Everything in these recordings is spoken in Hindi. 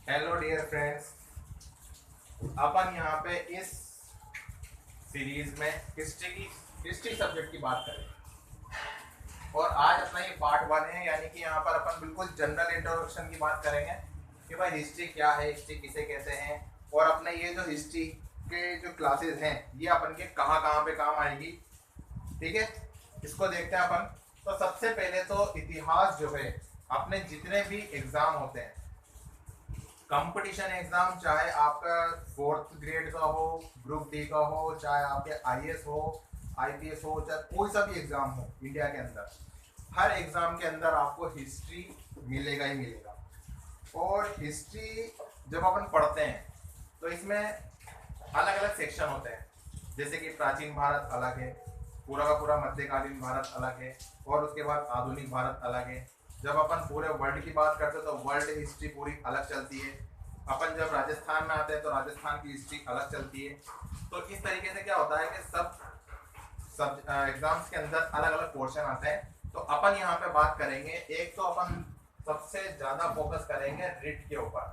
हेलो डियर फ्रेंड्स, अपन यहाँ पे इस सीरीज में हिस्ट्री सब्जेक्ट की बात करें और आज अपना ये पार्ट 1 है। यानी कि यहाँ पर अपन बिल्कुल जनरल इंट्रोडक्शन की बात करेंगे कि भाई हिस्ट्री क्या है, हिस्ट्री किसे कहते हैं और अपने ये जो हिस्ट्री के जो क्लासेस हैं ये अपन के कहाँ कहाँ पे काम आएगी। ठीक है, इसको देखते हैं अपन। तो सबसे पहले तो इतिहास जो है, अपने जितने भी एग्जाम होते हैं, कंपटीशन एग्जाम, चाहे आपका 4th ग्रेड का हो, ग्रुप डी का हो, चाहे आपके आईएएस हो, आईपीएस हो, चाहे कोई सा भी एग्जाम हो इंडिया के अंदर, हर एग्जाम के अंदर आपको हिस्ट्री मिलेगा ही मिलेगा। और हिस्ट्री जब अपन पढ़ते हैं तो इसमें अलग अलग सेक्शन होते हैं। जैसे कि प्राचीन भारत अलग है, पूरा का पूरा मध्यकालीन भारत अलग है, और उसके बाद आधुनिक भारत अलग है। जब अपन पूरे वर्ल्ड की बात करते हैं तो वर्ल्ड हिस्ट्री पूरी अलग चलती है। अपन जब राजस्थान में आते हैं तो राजस्थान की हिस्ट्री अलग चलती है। तो इस तरीके से क्या होता है कि सब सब एग्जाम्स के अंदर अलग अलग पोर्शन आते हैं। तो अपन यहाँ पे बात करेंगे, एक तो अपन सबसे ज्यादा फोकस करेंगे रिट के ऊपर,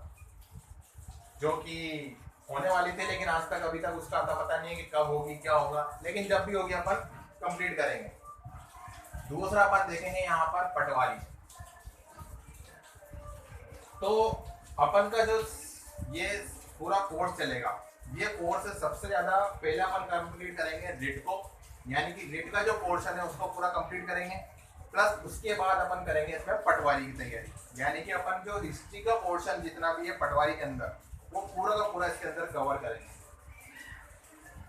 जो कि होने वाली थी लेकिन आज तक अभी तक उसका आता पता नहीं है कि कब होगी, क्या होगा, लेकिन जब भी होगी अपन कंप्लीट करेंगे। दूसरा अपन देखेंगे यहाँ पर पटवारी। तो अपन का जो ये पूरा कोर्स चलेगा, ये कोर्स सबसे ज्यादा पहले अपन कंप्लीट करेंगे रिट को, यानी कि रिट का जो पोर्शन है उसको पूरा कंप्लीट करेंगे। प्लस उसके बाद अपन करेंगे इसमें पटवारी की तैयारी, यानी कि अपन जो हिस्ट्री का पोर्शन जितना भी है पटवारी के अंदर, वो पूरा का पूरा इसके अंदर कवर करेंगे।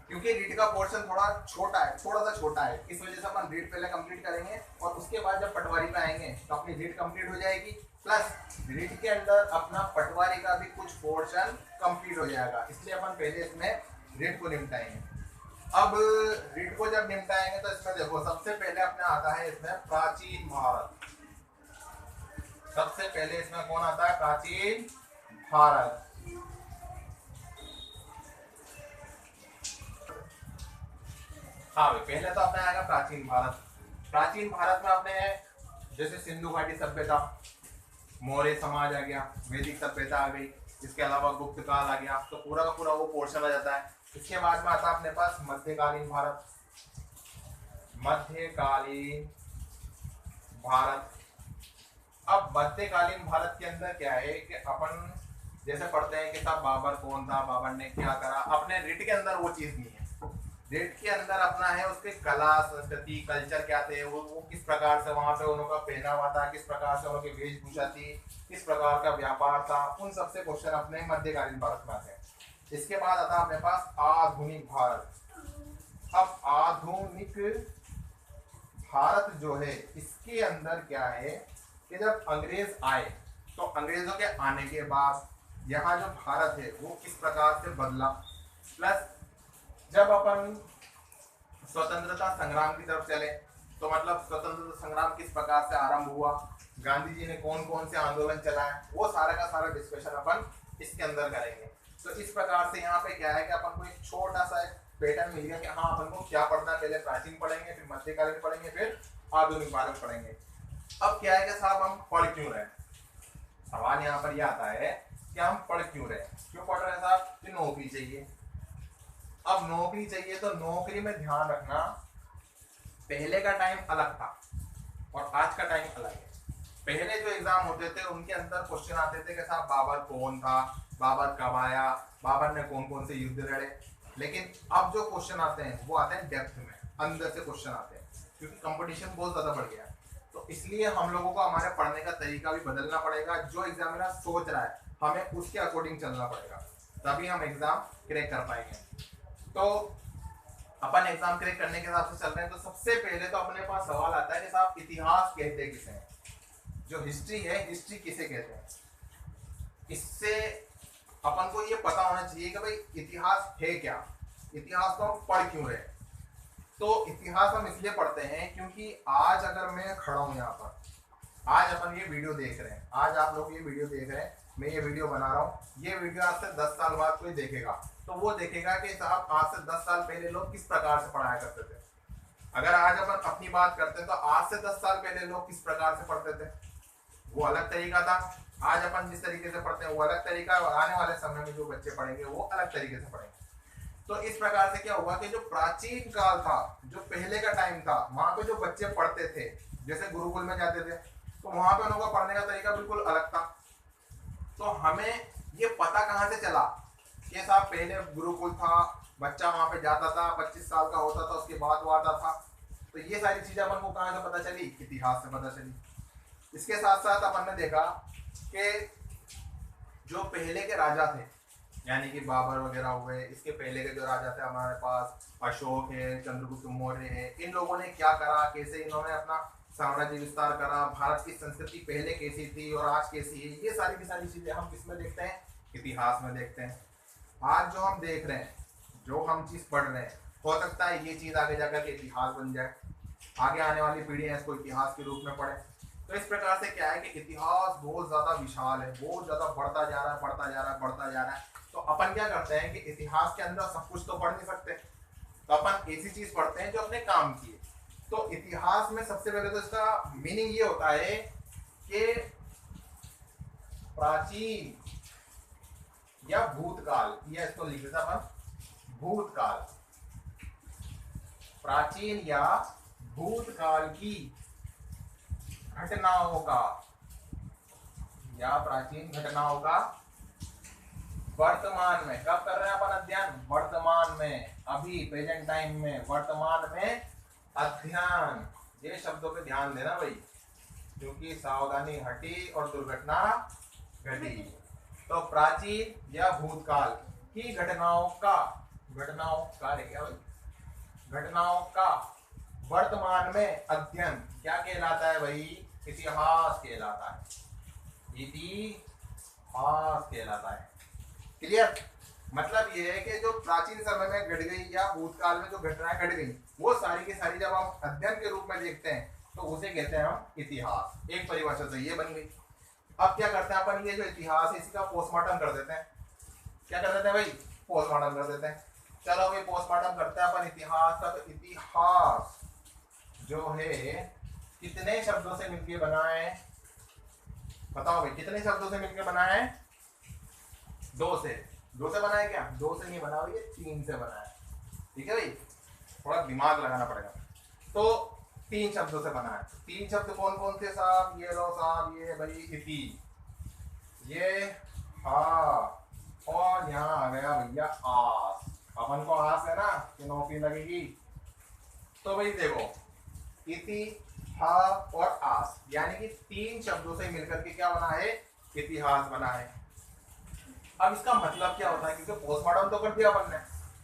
क्योंकि रीड का पोर्शन थोड़ा छोटा है, थोड़ा सा छोटा है, इस वजह से अपन रीड पहले कंप्लीट करेंगे और उसके बाद जब पटवारी पे आएंगे तो अपनी रीड कंप्लीट हो जाएगी। प्लस रीड के अंदर अपना पटवारी का भी कुछ पोर्शन कंप्लीट हो जाएगा, इसलिए अपन पहले इसमें रीड को निपटाएंगे। अब रीड को जब निपटाएंगे तो इसमें देखो, सबसे पहले अपने आता है इसमें प्राचीन भारत। सबसे पहले इसमें कौन आता है? प्राचीन भारत। हाँ भाई, पहले तो अपने आएगा प्राचीन भारत। प्राचीन भारत में अपने जैसे सिंधु घाटी सभ्यता, मौर्य समाज आ गया, वैदिक सभ्यता आ गई, इसके अलावा गुप्त काल आ गया, तो पूरा का पूरा वो पोर्शन आ जाता है। इसके बाद में आता है अपने पास मध्यकालीन भारत। मध्यकालीन भारत। अब मध्यकालीन भारत के अंदर क्या है कि अपन जैसे पढ़ते हैं कि साहब बाबर कौन था, बाबर ने क्या करा, अपने रिट के अंदर वो चीज नहीं है। रिट के अंदर अपना है उसके कला, संस्कृति, कल्चर क्या थे, वो किस प्रकार से वहां पे उनका पहनावा था, किस प्रकार से उनकी वेशभूषा थी, किस प्रकार का व्यापार था, उन सबसे क्वेश्चन अपने मध्यकालीन भारत में आते हैं। इसके बाद आता है अपने पास आधुनिक भारत। अब आधुनिक भारत जो है, इसके अंदर क्या है कि जब अंग्रेज आए तो अंग्रेजों के आने के बाद यहाँ जो भारत है वो किस प्रकार से बदला। प्लस जब अपन स्वतंत्रता संग्राम की तरफ चले तो मतलब स्वतंत्रता संग्राम किस प्रकार से आरंभ हुआ, गांधी जी ने कौन कौन से आंदोलन चलाए, वो सारा का सारा डिस्कशन अपन इसके अंदर करेंगे। तो इस प्रकार से यहाँ पे क्या है कि अपन को एक छोटा सा पैटर्न मिल गया कि हाँ अपन को क्या पढ़ना है। पहले प्राचीन पढ़ेंगे, फिर मध्यकालीन पढ़ेंगे, फिर आधुनिक भारत पढ़ेंगे। अब क्या है कि साहब हम पढ़ क्यों रहे? सवाल यहाँ पर यह आता है कि हम पढ़ क्यों रहे, क्यों पढ़ रहे हैं साहब? कि नौकरी चाहिए। अब नौकरी चाहिए तो नौकरी में ध्यान रखना, पहले का टाइम अलग था और आज का टाइम अलग है। पहले जो एग्जाम होते थे उनके अंदर क्वेश्चन आते थे कि साहब बाबर कौन था, बाबर कब आया, बाबर ने कौन कौन से युद्ध लड़े। लेकिन अब जो क्वेश्चन आते हैं वो आते हैं डेप्थ में, अंदर से क्वेश्चन आते हैं, क्योंकि कंपटीशन बहुत ज्यादा बढ़ गया है। तो इसलिए हम लोगों को हमारे पढ़ने का तरीका भी बदलना पड़ेगा। जो एग्जामिनर सोच रहा है हमें उसके अकॉर्डिंग चलना पड़ेगा, तभी हम एग्जाम क्रैक कर पाएंगे। तो अपन एग्जाम क्रैक करने के हिसाब से चल रहे हैं। तो सबसे पहले तो अपने पास सवाल आता है कि साहब इतिहास कहते किसे हैं? जो हिस्ट्री है, हिस्ट्री किसे कहते हैं? इससे अपन को ये पता होना चाहिए कि भाई इतिहास है क्या, इतिहास को हम पढ़ क्यों रहे। तो इतिहास हम इसलिए पढ़ते हैं क्योंकि आज अगर मैं खड़ा हूं यहाँ पर, आज अपन ये वीडियो देख रहे हैं, आज आप लोग ये वीडियो देख रहे हैं, मैं ये वीडियो बना रहा हूँ, ये वीडियो आज से 10 साल बाद कोई देखेगा तो वो देखेगा कि साहब आज से 10 साल पहले लोग किस प्रकार से पढ़ाया करते थे। अगर आज अपन अपनी बात करते हैं तो आज से 10 साल पहले लोग किस प्रकार से पढ़ते थे, वो अलग तरीका था। आज अपन जिस तरीके से पढ़ते हैं वो अलग तरीका है, और आने वाले समय में जो बच्चे पढ़ेंगे वो अलग तरीके से पढ़ेंगे। तो इस प्रकार से क्या हुआ कि जो प्राचीन काल था, जो पहले का टाइम था, वहां पे जो बच्चे पढ़ते थे, जैसे गुरुकुल में जाते थे, तो वहां पे उनका पढ़ने का तरीका बिल्कुल अलग था। तो हमें ये पता कहाँ से चला कि साहब पहले गुरुकुल था, बच्चा वहां पे जाता था, 25 साल का होता था, उसके बाद वो आता था। तो ये सारी चीजें अपन को कहाँ से पता चली? इतिहास से पता चली। इसके साथ साथ अपन ने देखा कि जो पहले के राजा थे, यानी कि बाबर वगैरह हुए, इसके पहले के जो राजा थे हमारे पास, अशोक है, चंद्रगुप्त मौर्य है, इन लोगों ने क्या करा, कैसे इन्होंने अपना साम्राज्य विस्तार करा, भारत की संस्कृति पहले कैसी थी और आज कैसी है, ये सारी की सारी चीजें हम किसमें देखते हैं? इतिहास में देखते हैं। आज जो हम देख रहे हैं, जो हम चीज पढ़ रहे हैं, हो सकता है ये चीज आगे जाकर के इतिहास बन जाए, आगे आने वाली पीढ़ियां इसको इतिहास के रूप में पढ़े। तो इस प्रकार से क्या है कि इतिहास बहुत ज्यादा विशाल है, बहुत ज्यादा बढ़ता जा रहा है, बढ़ता जा रहा है, बढ़ता जा रहा है। तो अपन क्या करते हैं कि इतिहास के अंदर सब कुछ तो पढ़ नहीं सकते, तो अपन ऐसी चीज पढ़ते हैं जो अपने काम की है। तो इतिहास में सबसे पहले तो इसका मीनिंग ये होता है कि प्राचीन या भूतकाल, या इसको लिख देता अपन भूतकाल, प्राचीन या भूतकाल की घटनाओं का, या प्राचीन घटनाओं का वर्तमान में, कब कर रहे हैं अपन अध्ययन? वर्तमान में, अभी प्रेजेंट टाइम में, वर्तमान में अध्ययन। ये शब्दों पे ध्यान देना भाई, क्योंकि सावधानी हटी और दुर्घटना घटी। तो प्राचीन या भूतकाल की घटनाओं का, घटनाओं का है क्या भाई? घटनाओं का वर्तमान में अध्ययन क्या कहलाता है भाई? इतिहास कहलाता है, इतिहास कहलाता है। क्लियर? मतलब ये है कि जो प्राचीन समय में घट गई या भूतकाल में जो घटनाएं घट गई, वो सारी की सारी जब हम अध्ययन के रूप में देखते हैं तो उसे कहते हैं हम इतिहास। एक परिभाषा तो ये बन गई। अब क्या करते हैं अपन, ये जो इतिहास है इसका पोस्टमार्टम कर देते हैं। क्या कर देते हैं भाई? पोस्टमार्टम कर देते हैं। चलो भाई पोस्टमार्टम करते हैं अपन इतिहास का। तो इतिहास जो है कितने शब्दों से मिलकर बना है? बताओ भाई, कितने शब्दों से मिलकर बना है? दो से। दो से बना है क्या? दो से नहीं बना हुआ, ये 3 से बना है। ठीक है भाई, थोड़ा दिमाग लगाना पड़ेगा। तो 3 शब्दों से बना है। 3 शब्द कौन कौन थे साहब? ये लो साहब, ये भाई इति, ये हा, और यहाँ आ गया भैया आस। अपन को आस है ना कि नौकरी लगेगी। तो भाई देखो, इति, हा और आस, यानी कि 3 शब्दों से मिलकर के क्या बना है? इतिहास बना है। अब इसका मतलब क्या होता है? क्योंकि पोस्टमार्टम तो कर दिया अपन ने,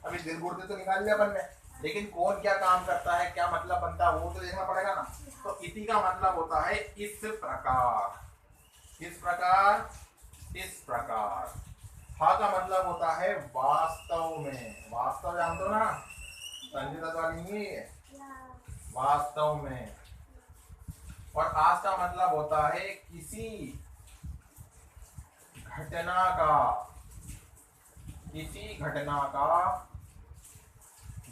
अभी दिल गुर्दे तो निकाल लिया अपन ने, लेकिन कौन क्या काम करता है, क्या मतलब बनता है, वो तो देखना पड़ेगा ना। तो इति का मतलब होता है इस प्रकार, इस प्रकार, इस प्रकार। हा का मतलब होता है वास्तव में, वास्तव जानते हो ना, संजय दत्त वाली नहीं है, वास्तव में। और आज का मतलब होता है किसी घटना का, किसी घटना का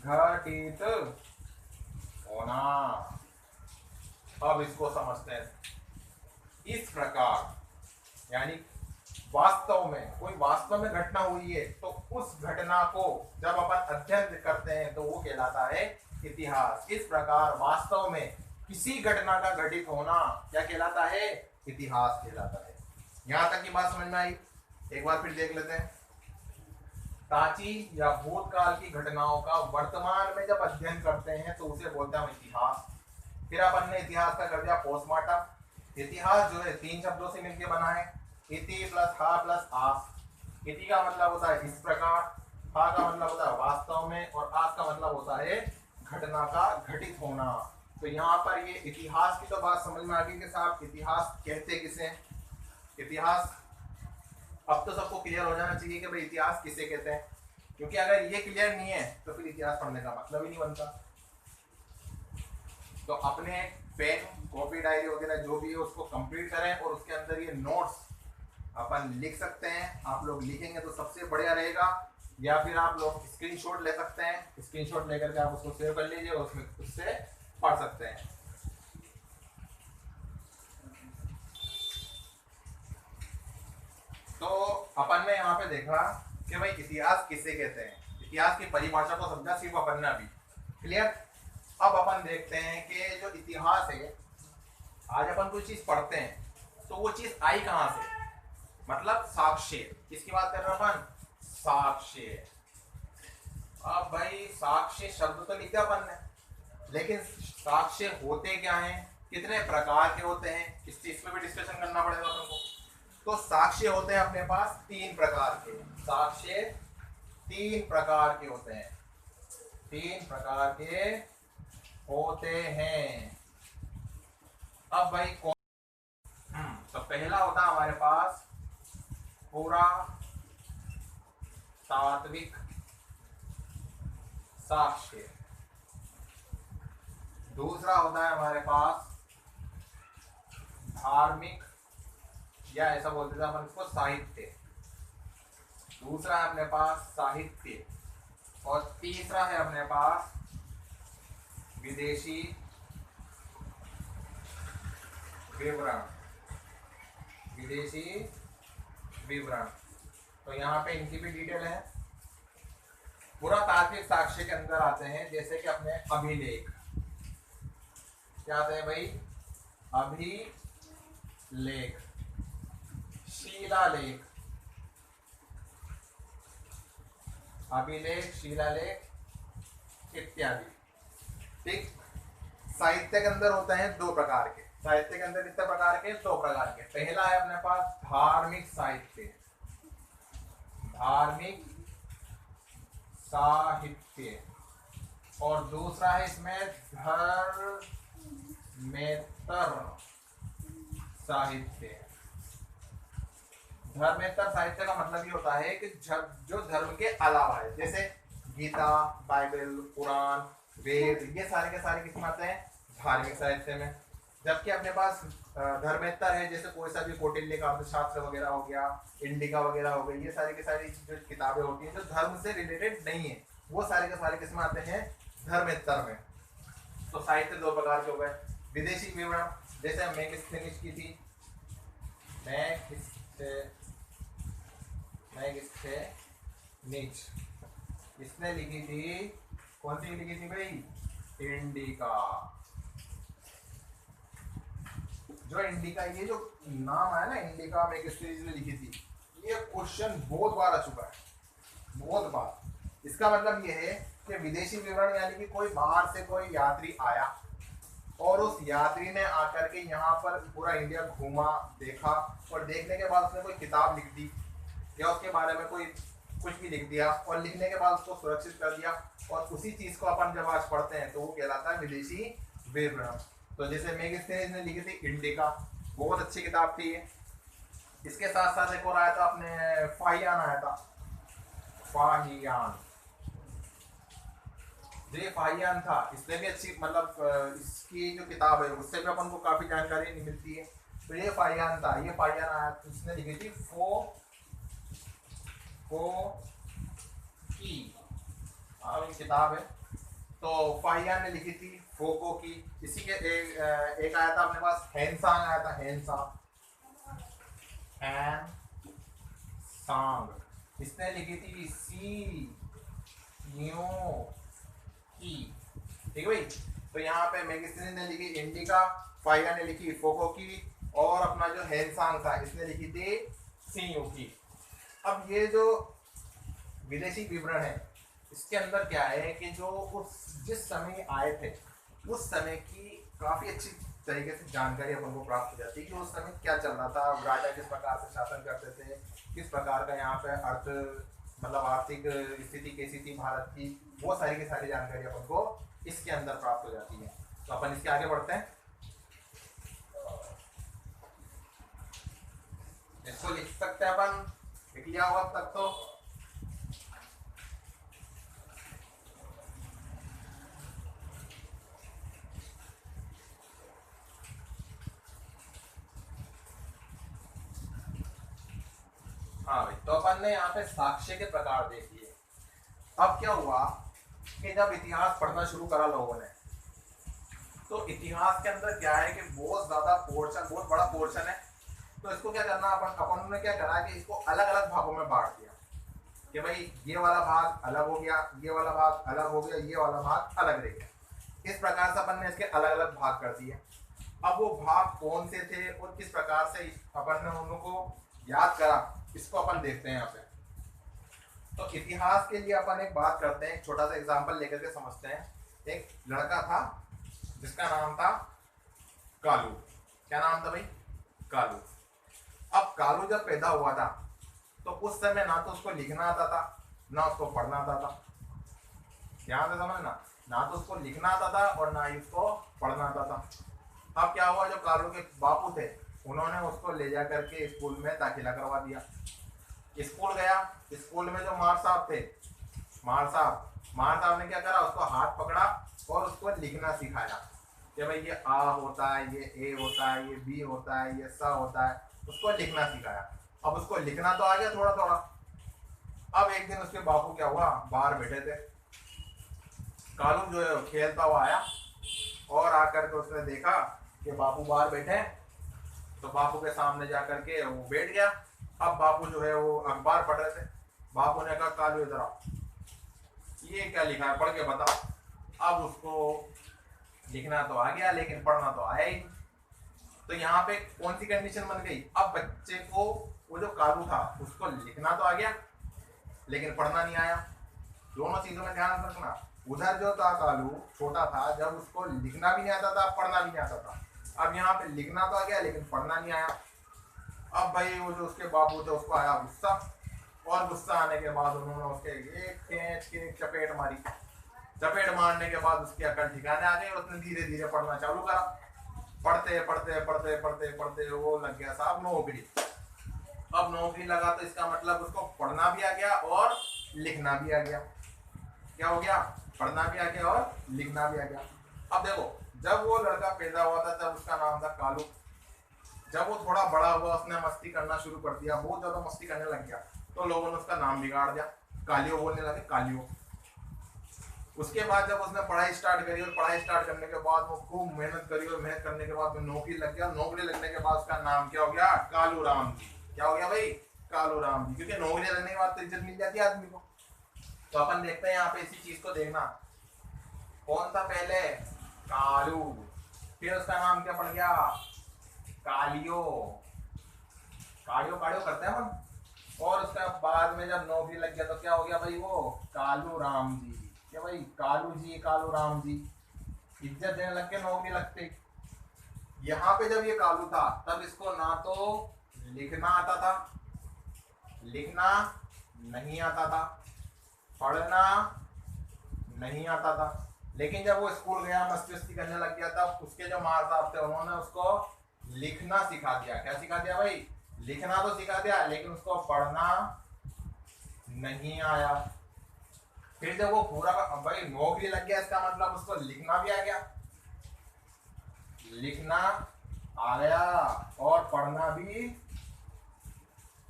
घटित होना। अब इसको समझते हैं। इस प्रकार यानी वास्तव में, कोई वास्तव में घटना हुई है तो उस घटना को जब अपन अध्ययन करते हैं तो वो कहलाता है इतिहास। इस प्रकार वास्तव में किसी घटना का घटित होना क्या कहलाता है? इतिहास कहलाता है। यहां तक की बात समझ में आई? एक बार फिर देख लेते हैं। प्राचीन या भूतकाल की घटनाओं का वर्तमान में जब अध्ययन करते हैं तो उसे बोलते हैं इतिहास। फिर अपन ने इतिहास का कर दिया पोस्टमार्टम। इतिहास जो है 3 शब्दों से मिलकर बना है, इति प्लस हा प्लस आस। इति का मतलब होता है इस प्रकार, हा का मतलब होता है वास्तव में, और आस का मतलब होता है घटना का घटित होना। तो यहाँ पर ये इतिहास की तो बात समझ में आ गई कि साहब इतिहास कहते किसे? इतिहास अब तो सबको क्लियर हो जाना चाहिए कि भाई इतिहास किसे कहते हैं, क्योंकि अगर ये क्लियर नहीं है तो फिर इतिहास पढ़ने का मतलब ही नहीं बनता। तो अपने पेन, कॉपी, डायरी वगैरह जो भी है उसको कंप्लीट करें, और उसके अंदर ये नोट्स अपन लिख सकते हैं। आप लोग लिखेंगे तो सबसे बढ़िया रहेगा, या फिर आप लोग स्क्रीनशॉट ले सकते हैं। स्क्रीनशॉट लेकर के आप उसको सेव कर लीजिए, उसमें उससे पढ़ सकते हैं। पे देखा कि भाई इतिहास किसे कहते हैं, इतिहास की परिभाषा को समझा सिर्फ अपन ने अभी। क्लियर। अब अपन देखते हैं कि जो इतिहास है, आज अपन कोई चीज पढ़ते हैं तो वो चीज आई कहां से, मतलब साक्ष्य। किसकी बात कर रहे हैं अपन? साक्ष्य। अब भाई साक्ष्य शब्द तो लिखा अपन ने, लेकिन साक्ष्य होते क्या हैं, कितने प्रकार के होते हैं, इस चीज पे भी डिस्कशन करना पड़ेगा अपन को। तो साक्ष्य होते हैं अपने पास 3 प्रकार के। साक्ष्य 3 प्रकार के होते हैं, 3 प्रकार के होते हैं। अब भाई कौन? तो पहला होता है हमारे पास पूरा तात्विक साक्ष्य। दूसरा होता है हमारे पास धार्मिक, या ऐसा बोलते थे अपन इसको साहित्य। दूसरा है अपने पास साहित्य, और तीसरा है अपने पास विदेशी विवरण। विदेशी विवरण, तो यहाँ पे इनकी भी डिटेल है। पुरातात्विक साक्ष्य के अंदर आते हैं जैसे कि अपने अभिलेख। क्या आते हैं भाई? अभिलेख, शिलालेख, अभिलेख, शिलालेख इत्यादि। ठीक। साहित्य के अंदर होते हैं 2 प्रकार के। साहित्य के अंदर कितने प्रकार के? 2 प्रकार के। पहला है अपने पास धार्मिक साहित्य, धार्मिक साहित्य, और दूसरा है इसमें धर्मेतर साहित्य। धर्मेतर साहित्य का मतलब ये होता है कि जो धर्म के अलावा है, जैसे गीता, बाइबल, कुरान, वेद, ये सारे के सारे किसमें आते हैं? धार्मिक साहित्य में। जबकि अपने पास धर्मेतर है, जैसे कोई सा भी कौटिल्य का अर्थशास्त्र वगैरह हो गया, इंडिका वगैरह हो गई, ये सारी की सारी जो किताबें होती हैं जो धर्म से रिलेटेड नहीं है, वो सारे के सारे किसमें आते हैं? धर्मेतर में। तो साहित्य 2 प्रकार के हो गए। विदेशी विवरण, जैसे मैं किसने की थी? नीच, इसने लिखी थी, कौन सी लिखी थी भाई? इंडिका। जो इंडिका, ये जो नाम है ना इंडिका, मैं किस सीरीज में लिखी थी, ये क्वेश्चन बहुत बार आ चुका है, बहुत बार। इसका मतलब ये है कि विदेशी विवरण यानी कि कोई बाहर से कोई यात्री आया और उस यात्री ने आकर के यहाँ पर पूरा इंडिया घूमा, देखा, और देखने के बाद उसने कोई किताब लिख दी या उसके बारे में कोई कुछ भी लिख दिया, और लिखने के बाद उसको सुरक्षित कर दिया, और उसी चीज को अपन जब आज पढ़ते हैं तो वो कहलाता है विदेशी विवरण। तो जैसे मेगिस्थनीज ने लिखी थी इंडिका, बहुत अच्छी किताब थी ये। इसके साथ साथ एक और आया था अपने फाहियान आया था, फाहियान। जो ये फाहियान था, इसने भी अच्छी, मतलब इसकी जो किताब है उससे भी अपन को काफी जानकारी नहीं मिलती है। तो ये फाहियान था, ये फाहियान आया, उसने लिखी थी की किताब है। तो फाहियान ने लिखी थी फोको की। इसी के एक आया था अपने पास हैनसांग आया था, हैनसांग, इसने लिखी थी न्यू की। ठीक है भाई। तो यहाँ पे मेगिस्थनीज ने लिखी इंडिका, फाहियान ने लिखी फोको की, और अपना जो हैनसांग था इसने लिखी थी सीयू की। अब ये जो विदेशी विवरण है, इसके अंदर क्या है कि जो उस जिस समय आए थे उस समय की काफी अच्छी तरीके से जानकारी अपन को प्राप्त हो जाती है कि उस समय क्या चल रहा था, राजा किस प्रकार से शासन करते थे, किस प्रकार का यहाँ पे अर्थ, मतलब आर्थिक स्थिति कैसी थी भारत की, वो सारी की सारी जानकारी अपन को इसके अंदर प्राप्त हो जाती है। तो अपन इसके आगे बढ़ते हैं। इसको लिख सकते हैं अपन, लिख लिया होगा अब तक तो। हाँ भाई, तो अपन ने यहाँ पे साक्ष्य के प्रकार देख लिए। अब क्या हुआ कि जब इतिहास पढ़ना शुरू करा लोगों ने, तो इतिहास के अंदर क्या है कि बहुत ज्यादा पोर्शन, बहुत बड़ा पोर्शन है। तो इसको क्या करना, अपन ने क्या करा कि इसको अलग अलग भागों में बांट दिया। कि भाई ये वाला भाग अलग हो गया, ये वाला भाग अलग हो गया, ये वाला भाग अलग रह गया। इस प्रकार से अपन ने इसके अलग अलग भाग कर दिए। अब वो भाग कौन से थे और किस प्रकार से अपन ने उनको याद करा, इसको अपन देखते हैं यहाँ पे। तो इतिहास के लिए अपन एक बात करते हैं, एक छोटा सा एग्जांपल लेकर के समझते हैं। एक लड़का था जिसका नाम था कालू। क्या नाम था भाई? कालू। अब कालू जब पैदा हुआ था तो उस समय ना तो उसको लिखना आता था ना उसको पढ़ना आता था। ध्यान से समझना, ना तो उसको लिखना आता था और ना ही उसको पढ़ना आता था। अब क्या हुआ, जो कालू के बापू थे उन्होंने उसको ले जा करके स्कूल में दाखिला करवा दिया। स्कूल गया, स्कूल में जो मार साहब थे, मार साहब ने क्या करा, उसको हाथ पकड़ा और उसको लिखना सिखाया कि भाई ये आ होता है, ये ए होता है, ये बी होता है, ये स होता है, उसको लिखना सिखाया। अब उसको लिखना तो आ गया थोड़ा थोड़ा। अब एक दिन उसके बापू क्या हुआ, बाहर बैठे थे, कालू जो है खेलता हुआ आया और आकर के उसने देखा कि बापू बाहर बैठे, तो बापू के सामने जाकर के वो बैठ गया। अब बापू जो है वो अखबार पढ़ रहे थे। बापू ने कहा कालू इधर आओ, ये क्या लिखा है पढ़ के बताओ। अब उसको लिखना तो आ गया लेकिन पढ़ना तो आया ही। तो यहाँ पे कौन सी कंडीशन बन गई, अब बच्चे को, वो जो कालू था उसको लिखना तो आ गया लेकिन पढ़ना नहीं आया। दोनों चीजों में ध्यान रखना। उधर जो था कालू छोटा था, जब उसको लिखना भी नहीं आता था पढ़ना भी नहीं आता था। अब यहाँ पे लिखना तो आ गया लेकिन पढ़ना नहीं आया। अब भाई वो जो उसके बापू थे उसको आया गुस्सा, और गुस्सा आने के बाद उन्होंने उसके एक खींच के चपेट मारी। चपेट मारने के बाद उसकी अकल ठिकाने आ गई और उसने धीरे धीरे पढ़ना चालू करा। पढ़ते पढ़ते पढ़ते पढ़ते पढ़ते वो लग गया साहब नौकरी। अब नौकरी लगा तो इसका मतलब उसको पढ़ना भी आ गया और लिखना भी आ गया। क्या हो गया, पढ़ना भी आ गया और लिखना भी आ गया। अब देखो, जब वो लड़का पैदा हुआ था तब उसका नाम था कालू। जब वो थोड़ा बड़ा हुआ उसने मस्ती करना शुरू कर दिया, बहुत ज्यादा मस्ती करने लग गया, तो लोगों ने उसका नाम बिगाड़ दिया, कालियो बोलने लगे, कालियो। उसके बाद जब उसने पढ़ाई स्टार्ट करी और पढ़ाई स्टार्ट करने के बाद वो खूब मेहनत करी और मेहनत करने के बाद वो नौकरी लग गया। नौकरी लगने के बाद उसका नाम क्या हो गया, कालू राम जी। क्या हो गया भाई, कालू राम जी, क्योंकि नौकरी लगने के बाद तो इज्जत मिल जाती है आदमी को। तो अपन देखते हैं यहाँ पे इसी चीज को देखना, कौन था पहले, कालू, फिर उसका नाम क्या पड़ गया, कालियो। कालियो कालियो करते हैं अपन। और उसका बाद में जब नौकरी लग गया तो क्या हो गया भाई, वो कालू राम जी। क्या भाई, कालू जी, कालू राम जी, इज्जत देने लग के नौकरी लगते। यहाँ पे जब ये कालू था तब इसको ना तो लिखना आता था, लिखना नहीं आता था, पढ़ना नहीं आता था। लेकिन जब वो स्कूल गया, मस्ती वस्ती करने लग गया, तब उसके जो माँ साहब थे उन्होंने उसको लिखना सिखा दिया। क्या सिखा दिया भाई, लिखना तो सिखा दिया लेकिन उसको पढ़ना नहीं आया। फिर जब वो पूरा भाई नौकरी लग गया, इसका मतलब उसको लिखना भी आ गया, लिखना आ गया और पढ़ना भी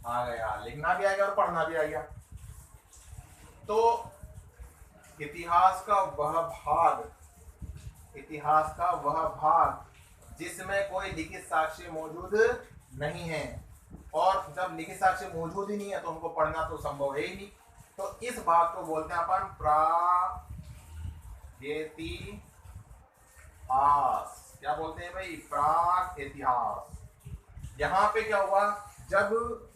आ गया, लिखना भी आ गया और पढ़ना भी आ गया। तो इतिहास का वह भाग, इतिहास का वह भाग जिसमें कोई लिखित साक्ष्य मौजूद नहीं है, और जब लिखित साक्ष्य मौजूद ही नहीं है तो उनको पढ़ना तो संभव है ही नहीं। तो इस भाग को बोलते हैं अपन प्रागैतिहास। क्या बोलते हैं भाई, प्रागैतिहास। यहाँ पे क्या हुआ, जब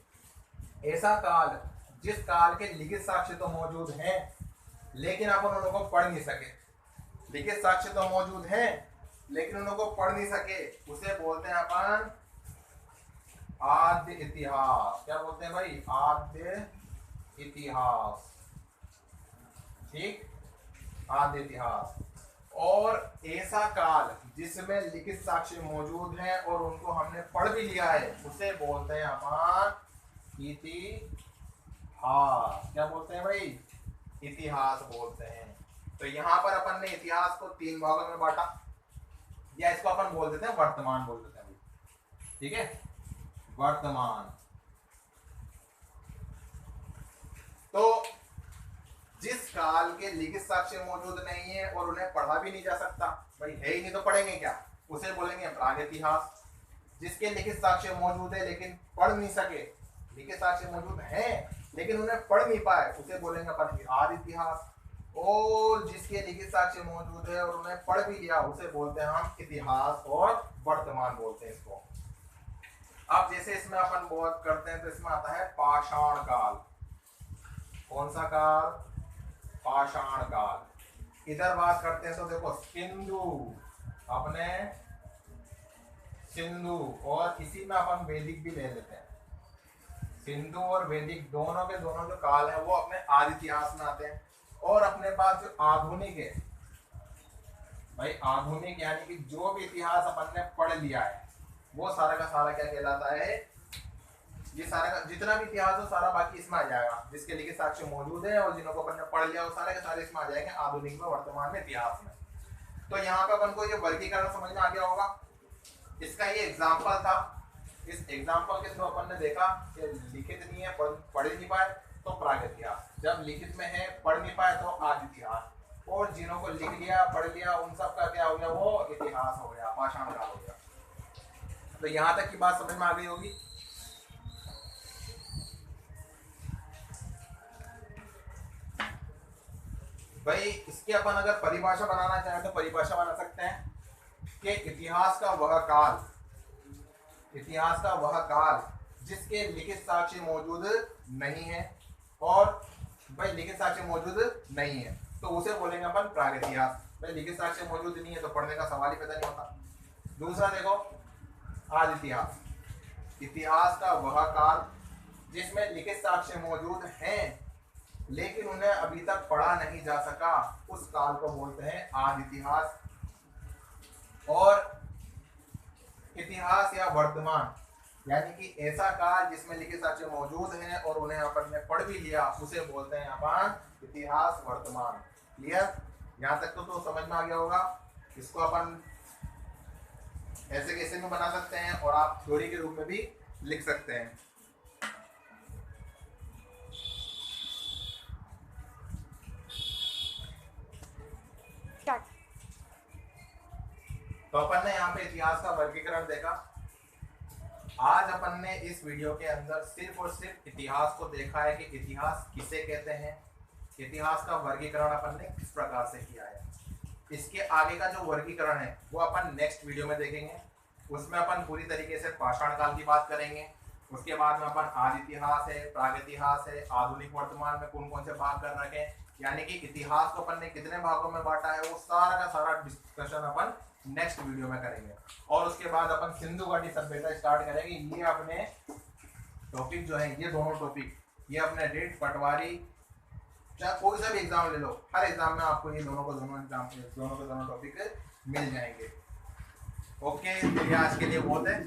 ऐसा काल, जिस काल के लिखित साक्ष्य तो मौजूद हैं लेकिन अपन उन लोगों को पढ़ नहीं सके, लिखित साक्ष्य तो मौजूद हैं लेकिन उन लोगों को पढ़ नहीं सके, उसे बोलते हैं अपन आद्य इतिहास। क्या बोलते हैं भाई, आद्य इतिहास। ठीक, आद्य इतिहास। और ऐसा काल जिसमें लिखित साक्ष्य मौजूद हैं और उनको हमने पढ़ भी लिया है, उसे बोलते हैं अपन इतिहास। क्या बोलते हैं भाई, इतिहास बोलते हैं। तो यहाँ पर अपन ने इतिहास को 3 भागों में बांटा, या इसको अपन बोल देते हैं वर्तमान बोल देते हैं भाई, ठीक है, वर्तमान। तो जिस काल के लिखित साक्ष्य मौजूद नहीं है और उन्हें पढ़ा भी नहीं जा सकता, भाई है ही नहीं तो पढ़ेंगे क्या, उसे बोलेंगे प्रागैतिहास। जिसके लिखित साक्ष्य मौजूद है लेकिन पढ़ नहीं सके, लिखित साक्ष्य मौजूद है लेकिन उन्हें पढ़ नहीं पाए, उसे बोलेंगे अपन आदि इतिहास। और जिसके लिखित साक्ष्य मौजूद है और उन्हें पढ़ भी लिया, उसे बोलते हैं हम इतिहास और वर्तमान बोलते हैं इसको। अब जैसे इसमें अपन बात करते हैं तो इसमें आता है पाषाण काल। कौन सा काल? पाषाण काल। इधर बात करते हैं तो देखो सिंधु, अपने सिंधु, और इसी में अपन वैदिक भी ले लेते हैं। सिंधु और वैदिक दोनों के दोनों जो काल है वो अपने आदि इतिहास में आते हैं। और अपने पास जो आधुनिक है भाई, आधुनिक यानी कि जो भी इतिहास अपन ने पढ़ लिया है वो सारा का सारा क्या कहलाता है? ये सारा का जितना भी इतिहास हो सारा बाकी इसमें आ जाएगा, जिसके लिखित साक्ष्य मौजूद है और जिनको अपन ने पढ़ लिया वो सारे के सारे इसमें आ जाएंगे, आधुनिक में, वर्तमान में, इतिहास में। तो यहाँ पे अपन को ये वर्गीकरण समझ में आ गया होगा। इसका ये एग्जाम्पल था। इस एग्जाम्पल के थ्रू अपन ने देखा कि लिखित नहीं है, पढ़ नहीं पाए तो प्रागैतिहास, जब लिखित में है पढ़ नहीं पाए तो आदि इतिहास, और जिन्हों को लिख लिया पढ़ लिया उन सब का क्या हो गया? वो इतिहास हो गया, पाषाण काल हो गया। तो यहाँ तक की बात समझ में आ गई होगी। भाई इसके अपन अगर परिभाषा बनाना चाहें तो परिभाषा बना सकते हैं कि इतिहास का वह काल, इतिहास का वह काल जिसके लिखित साक्ष्य मौजूद नहीं है, और भाई लिखित साक्ष्य मौजूद नहीं है तो उसे बोलेंगे अपन प्रागैतिहास। भाई लिखित साक्ष्य मौजूद नहीं है तो पढ़ने का सवाल ही पैदा नहीं होता। दूसरा देखो आदि इतिहास, इतिहास का वह काल जिसमें लिखित साक्ष्य मौजूद हैं लेकिन उन्हें अभी तक पढ़ा नहीं जा सका, उस काल को बोलते हैं आदि इतिहास। और इतिहास या वर्तमान यानी कि ऐसा काल जिसमें लिखित साक्ष्य मौजूद हैं और उन्हें अपन ने पढ़ भी लिया, उसे बोलते हैं अपन इतिहास वर्तमान। क्लियर? यहाँ तक तो समझ में आ गया होगा। इसको अपन ऐसे कैसे भी बना सकते हैं और आप थ्योरी के रूप में भी लिख सकते हैं। तो अपन ने यहाँ पे इतिहास का वर्गीकरण देखा। आज अपन ने इस वीडियो के अंदर सिर्फ और सिर्फ इतिहास को देखा है कि इतिहास किसे कहते हैं, इतिहास का वर्गीकरण अपन ने किस प्रकार से किया है। इसके आगे का जो वर्गीकरण है वो अपन नेक्स्ट वीडियो में देखेंगे। उसमें अपन पूरी तरीके से पाषाण काल की बात करेंगे। उसके बाद में अपन आदि इतिहास है, प्रागैतिहास है, आधुनिक वर्तमान में कौन कौन से भाग कर रखे हैं, यानी कि इतिहास को अपन ने कितने भागों में बांटा है, वो सारा का सारा डिस्कशन अपन नेक्स्ट वीडियो में करेंगे। और उसके बाद अपन सिंधु घाटी सभ्यता स्टार्ट करेंगे। ये अपने टॉपिक जो है, ये दोनों टॉपिक, ये अपने डेट पटवारी, चाहे कोई सा भी एग्जाम ले लो, हर एग्जाम में आपको ये दोनों टॉपिक मिल जाएंगे। ओके, तो ये आज के लिए बहुत है।